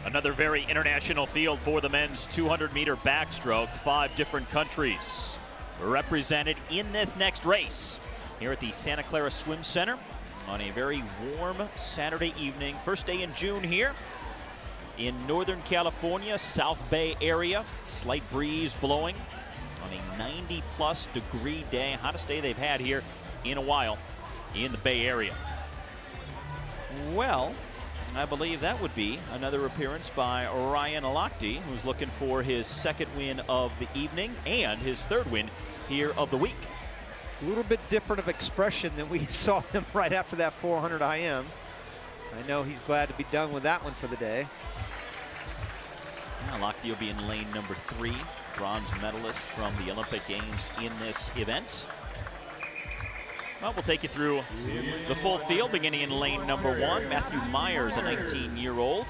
Another very international field for the men's 200-meter backstroke. 5 different countries represented in this next race here at the Santa Clara Swim Center on a very warm Saturday evening. First day in June here in Northern California, South Bay area. Slight breeze blowing on a 90-plus degree day. Hottest day they've had here in a while in the Bay Area. Well, I believe that would be another appearance by Ryan Lochte, who's looking for his second win of the evening and his third win here of the week. A little bit different of expression than we saw him right after that 400 IM. I know he's glad to be done with that one for the day. Yeah, Lochte will be in lane number 3, bronze medalist from the Olympic Games in this event. Well, we'll take you through the full field, beginning in lane number 1. Matthew Myers, a 19-year-old,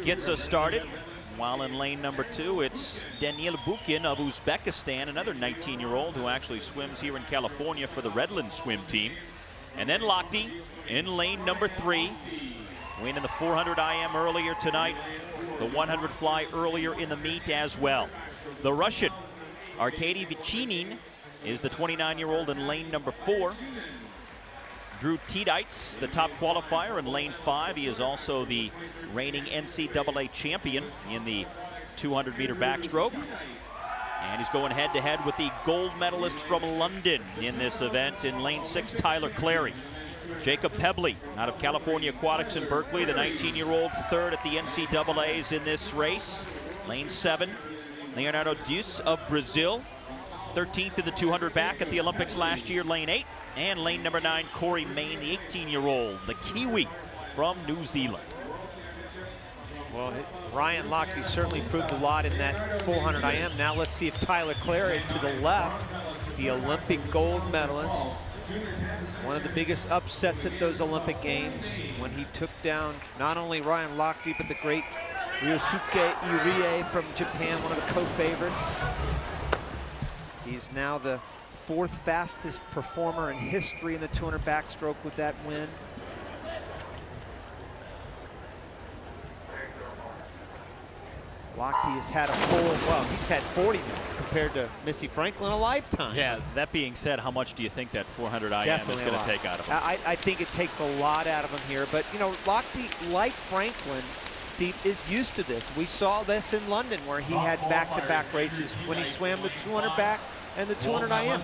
gets us started. While in lane number 2, it's Daniil Bukin of Uzbekistan, another 19-year-old who actually swims here in California for the Redland swim team. And then Lochte in lane number 3, winning the 400 IM earlier tonight, the 100 fly earlier in the meet as well. The Russian, Arkady Vichinin, is the 29-year-old in lane number 4. Drew Tieditz, the top qualifier in lane 5. He is also the reigning NCAA champion in the 200-meter backstroke. And he's going head-to-head with the gold medalist from London in this event in lane 6, Tyler Clary. Jacob Pebley out of California Aquatics in Berkeley, the 19-year-old, third at the NCAAs in this race. Lane 7, Leonardo Dias of Brazil, 13th in the 200 back at the Olympics last year, lane 8. And lane number 9, Corey Main, the 18-year-old, the Kiwi from New Zealand. Well, Ryan Lochte certainly proved a lot in that 400 IM. Now let's see if Tyler Clary to the left, the Olympic gold medalist, one of the biggest upsets at those Olympic Games when he took down not only Ryan Lochte, but the great Ryosuke Irie from Japan, one of the co-favorites. He's now the 4th fastest performer in history in the 200 backstroke with that win. Lochte has had a full, well, he's had 40 minutes compared to Missy Franklin, a lifetime. Yeah, that being said, how much do you think that 400 IM is going to take out of him? I think it takes a lot out of him here, but you know, Lochte, like Franklin, Steve, is used to this. We saw this in London where he had back-to-back races when he swam the 200 back and the 200 IM.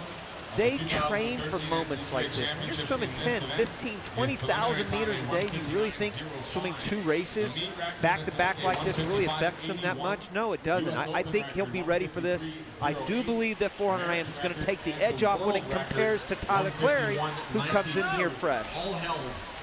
They train for moments like this. When you're swimming 10, 15, 20,000 meters a day, do you really think swimming 2 races back-to-back like this really affects him that much? No, it doesn't. I think he'll be ready for this. I do believe that 400 IM is going to take the edge off when it compares to Tyler Clary, who comes in here fresh.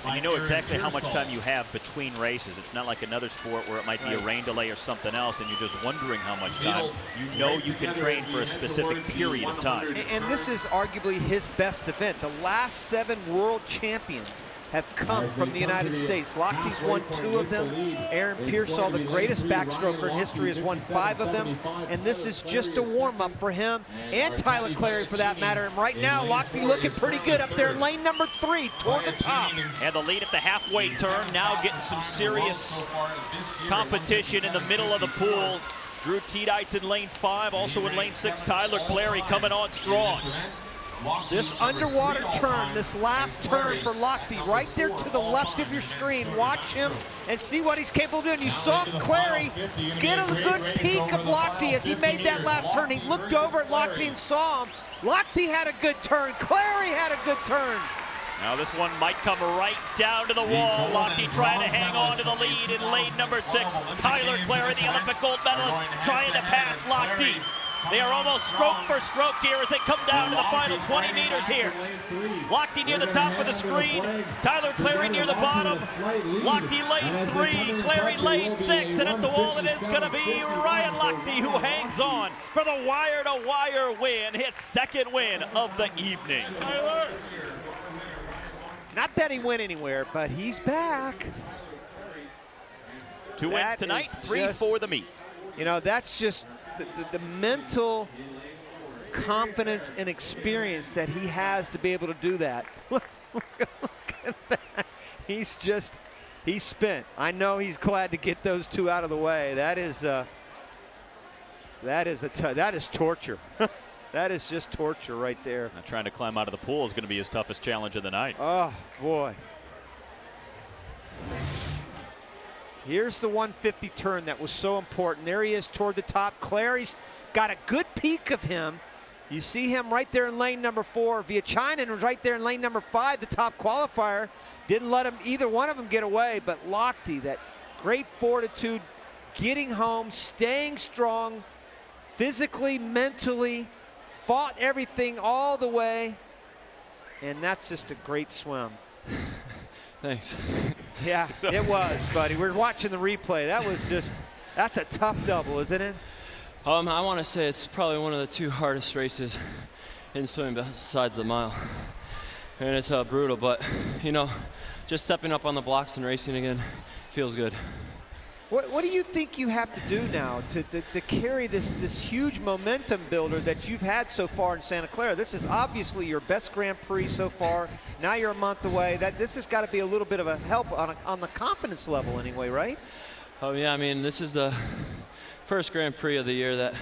And you know exactly how much time you have between races. It's not like another sport where it might be a rain delay or something else and you're just wondering how much time. You know you can train for a specific period of time. And this is arguably his best event. The last 7 world champions have come from the United States. Lochte's won 2 of them. Aaron Pearsall, the greatest backstroker in history, has won 5 of them. And this is just a warm-up for him and Tyler Clary for that matter. And right now, Lochte looking pretty good up there in lane number 3 toward the top. And the lead at the halfway turn, now getting some serious competition in the middle of the pool. Drew Tieditz in lane 5, also in lane 6, Tyler Clary coming on strong. This underwater turn, this last turn for Lochte, right there to the left of your screen. Watch him and see what he's capable of doing. You saw Clary get a good peek of Lochte as he made that last turn. He looked over at Lochte and saw him. Lochte had a good turn. Clary had a good turn. Now this one might come right down to the wall. Lochte trying to hang on to the lead in lane number 6. Tyler Clary, the Olympic gold medalist, trying to pass Lochte. They are almost stroke for stroke here as they come down to the final 20 meters here. Lochte near the top of the screen. Tyler Clary near the bottom. Lochte lane 3, Clary lane 6. And at the wall it is going to be Ryan Lochte who hangs on for the wire-to-wire win, his second win of the evening. Tyler! Not that he went anywhere, but he's back. 2 wins tonight, 3 for the meet. You know, that's just the mental confidence and experience that he has to be able to do that. Look at that. He's just He's spent. I know he's glad to get those two out of the way. That is torture. That is just torture right there. Now trying to climb out of the pool is going to be his toughest challenge of the night. Oh, boy. Here's the 150 turn that was so important. There he is toward the top. Clary's got a good peek of him. You see him right there in lane number 4. Viachainen was right there in lane number 5, the top qualifier. Didn't let him, either one of them get away, but Lochte, that great fortitude, getting home, staying strong, physically, mentally, fought everything all the way, and that's just a great swim. Thanks. Yeah, it was, buddy. We're watching the replay. That was just, that's a tough double, isn't it? I want to say it's probably one of the 2 hardest races in swimming besides the mile. And it's brutal, but, you know, just stepping up on the blocks and racing again feels good. What do you think you have to do now to carry this huge momentum builder that you've had so far in Santa Clara? This is obviously your best Grand Prix so far. Now you're a month away. This has got to be a little bit of a help on the confidence level anyway, right? Oh, yeah, I mean, this is the first Grand Prix of the year that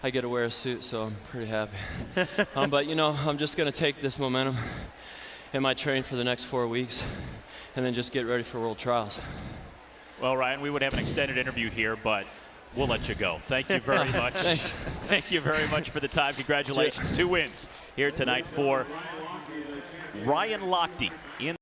I get to wear a suit, so I'm pretty happy. But, you know, I'm just going to take this momentum in my training for the next 4 weeks and then just get ready for World Trials. Well, Ryan, we would have an extended interview here, but we'll let you go. Thank you very much. Thanks. Thank you very much for the time. Congratulations. 2 wins here tonight for Ryan Lochte in